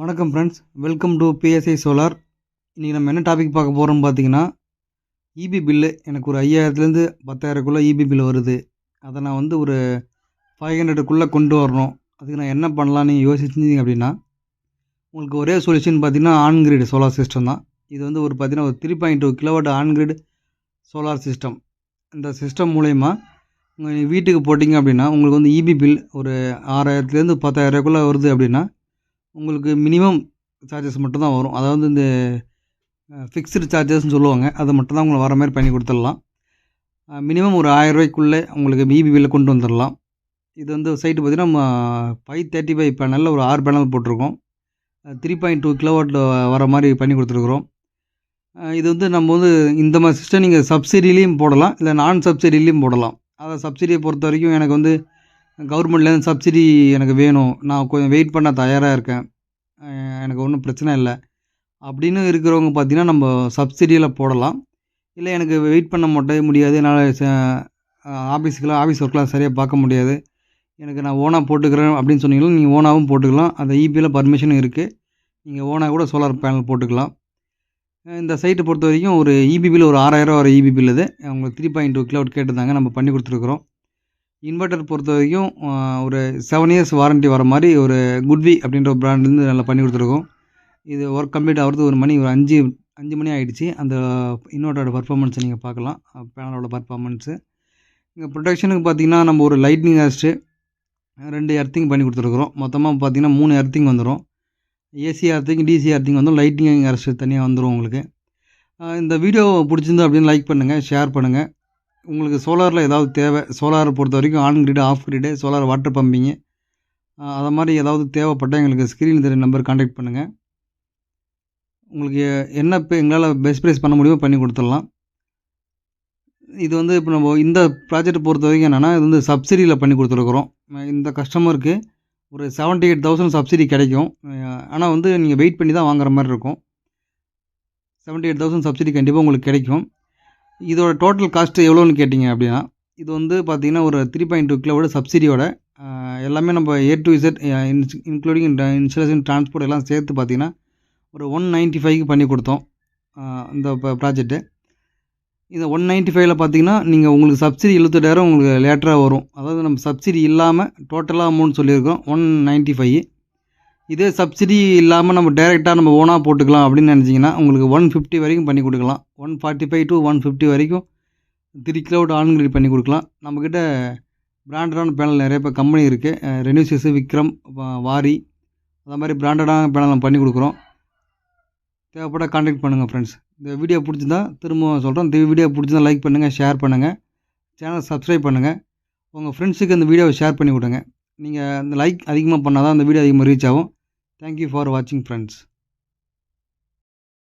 வணக்கம் friends, welcome to PSI solar. இன்றைக்கி நம்ம என்ன டாபிக் பார்க்க போகிறோம்னு பார்த்தீங்கன்னா, இபி பில்லு எனக்கு ஒரு 5000லேருந்து 10,000க்குள்ளே இபி பில் வருது. அதை நான் வந்து ஒரு 500க்குள்ளே கொண்டு வரணும். அதுக்கு நான் என்ன பண்ணலான்னு நீங்கள் யோசிச்சிங்க அப்படின்னா, உங்களுக்கு ஒரே சொல்யூஷன் பார்த்தீங்கன்னா ஆன் கிரிட் சோலார் சிஸ்டம் தான். இது வந்து ஒரு பார்த்தீங்கன்னா ஒரு 3.2 kilowatt on grid solar system. இந்த சிஸ்டம் மூலயமா உங்கள் வீட்டுக்கு போட்டிங்க அப்படின்னா உங்களுக்கு வந்து இபி பில் ஒரு 6000லேருந்து 10,000க்குள்ளே வருது அப்படின்னா, உங்களுக்கு மினிமம் சார்ஜஸ் மட்டும் தான் வரும். அதாவது இந்த ஃபிக்ஸ்டு சார்ஜஸ்ன்னு சொல்லுவாங்க, அதை மட்டும் தான் உங்களுக்கு வர மாதிரி பண்ணி கொடுத்துடலாம். மினிமம் ஒரு 1000 உங்களுக்கு இபி பில்லை கொண்டு வந்துடலாம். இது வந்து சைட்டு பார்த்திங்கன்னா நம்ம 535 பேனலில் ஒரு 6 பேனல் போட்டிருக்கோம். 3.2 கிலோவாட் வர மாதிரி பண்ணி கொடுத்துருக்குறோம். இது வந்து நம்ம வந்து இந்த மாதிரி சிஸ்டம் நீங்கள் சப்சிடிலையும் போடலாம், இல்லை நான் சப்சிடிலையும் போடலாம். அதை சப்சிடியை பொறுத்த வரைக்கும் எனக்கு வந்து கவர்மெண்ட்லேருந்து சப்சிடி எனக்கு வேணும், நான் கொஞ்சம் வெயிட் பண்ண தயாராக இருக்கேன், எனக்கு ஒன்றும் பிரச்சனை இல்லை அப்படின்னு இருக்கிறவங்க பார்த்திங்கன்னா நம்ம சப்சிடியில் போடலாம். இல்லை எனக்கு வெயிட் பண்ண முடியாது, என்னால் ஆஃபீஸ் ஒர்க்லாம் சரியாக பார்க்க முடியாது, எனக்கு நான் ஓனாக போட்டுக்கிறேன் அப்படின்னு சொன்னீங்கன்னா நீங்கள் ஓனாகவும் போட்டுக்கலாம். அந்த இபியில் பர்மிஷனும் இருக்குது, நீங்கள் ஓனாக கூட சோலார் பேனல் போட்டுக்கலாம். இந்த சைட்டை பொறுத்த வரைக்கும் ஒரு இபி பில் ஒரு 6000 வர இபி பில் இது. அவங்களுக்கு 3.2 கிலோவாட் கேட்டிருந்தாங்க, நம்ம பண்ணி கொடுத்துருக்குறோம். இன்வெர்ட்டர் பொறுத்த வரைக்கும் ஒரு 7 இயர்ஸ் வாரண்ட்டி வர மாதிரி ஒரு குட்வி அப்படின்ற ஒரு பிராண்ட்லேருந்து நல்லா பண்ணி கொடுத்துருக்கோம். இது ஒர்க் கம்ப்ளீட் ஆகிறது ஒரு 5 மணி ஆகிடுச்சு. அந்த இன்வெர்ட்டரோட பர்ஃபார்மன்ஸை நீங்கள் பார்க்கலாம், பேனலோட பர்ஃபார்மன்ஸு. இங்கே ப்ரொடெக்ஷனுக்கு பார்த்திங்கன்னா நம்ம ஒரு லைட்னிங் அரெஸ்ட்டு 2 எர்த்திங் பண்ணி கொடுத்துருக்குறோம். மொத்தமாக பார்த்திங்கன்னா 3 எர்த்திங் வந்துடும். ஏசி எர்த்திங், டிசி எர்த்திங் வந்து லைட்னிங் அரெஸ்ட்டு தனியாக வந்துடும் உங்களுக்கு. இந்த வீடியோ பிடிச்சிருந்து அப்படின்னு லைக் பண்ணுங்கள், ஷேர் பண்ணுங்கள். உங்களுக்கு சோலாரில் ஏதாவது தேவை, சோலாரை பொறுத்த வரைக்கும் on grid, off grid, solar water pumping, அதை மாதிரி ஏதாவது தேவைப்பட்டால் எங்களுக்கு ஸ்க்ரீனில் தெரிய நம்பர் கான்டாக்ட் பண்ணுங்கள். உங்களுக்கு என்ன இப்போ எங்களால் பெஸ்ட் ப்ரைஸ் பண்ண முடியுமோ பண்ணி கொடுத்துடலாம். இது வந்து இப்போ நம்ம இந்த ப்ராஜெக்ட் பொறுத்த வரைக்கும் என்னென்னா, இது வந்து சப்சிடியில் பண்ணி கொடுத்துருக்குறோம். இந்த கஸ்டமருக்கு ஒரு 78,000 சப்சிடி கிடைக்கும். ஆனால் வந்து நீங்கள் வெயிட் பண்ணி தான் வாங்குற மாதிரி இருக்கும். 78,000 சப்சிடி கண்டிப்பாக உங்களுக்கு கிடைக்கும். இதோட டோட்டல் காஸ்ட்டு எவ்வளோன்னு கேட்டிங்க அப்படின்னா, இது வந்து பார்த்திங்கன்னா ஒரு 3.2 கிலோவோட சப்சிடியோட எல்லாமே நம்ம A to Z including installation, transport எல்லாம் சேர்த்து பார்த்திங்கன்னா ஒரு 195க்கு பண்ணி கொடுத்தோம் இந்த ப்ராஜெக்ட்டு. இந்த 195ல் பார்த்திங்கன்னா நீங்கள் உங்களுக்கு சப்சிடி 78,000 உங்களுக்கு லேட்டராக வரும். அதாவது நம்ம சப்சிடி இல்லாமல் டோட்டலாக அமௌண்ட் சொல்லியிருக்கோம் 195. இதே சப்சிடி இல்லாமல் நம்ம டைரெக்டாக நம்ம ஓனாக போட்டுக்கலாம் அப்படின்னு நினச்சிங்கன்னா உங்களுக்கு 150 வரைக்கும் பண்ணி கொடுக்கலாம். 145 to 150 வரைக்கும் 3 கிலோவாட் ஆன் கிரிட் பண்ணி கொடுக்கலாம். நம்மக்கிட்ட பிராண்டடான பேனல் நிறைய இப்போ கம்பெனி இருக்குது, ரெனியூசியஸ், விக்ரம், வாரி, அது மாதிரி பிராண்டடான பேனல் நம்ம பண்ணி கொடுக்குறோம். தேவைப்பட்டால் கான்டாக்ட் பண்ணுங்கள் ஃப்ரெண்ட்ஸ். இந்த வீடியோ பிடிச்சிருந்தா திரும்ப சொல்கிறோம், இந்த வீடியோ பிடிச்சிருந்தா லைக் பண்ணுங்கள், ஷேர் பண்ணுங்கள், சேனல் சப்ஸ்கிரைப் பண்ணுங்கள், உங்கள் ஃப்ரெண்ட்ஸுக்கு இந்த வீடியோவை ஷேர் பண்ணி விடுங்க. நீங்கள் அந்த லைக் அதிகமாக பண்ணால் தான் அந்த வீடியோ அதிகமாக ரீச் ஆகும். தேங்க்யூ ஃபார் வாட்சிங் ஃப்ரெண்ட்ஸ்.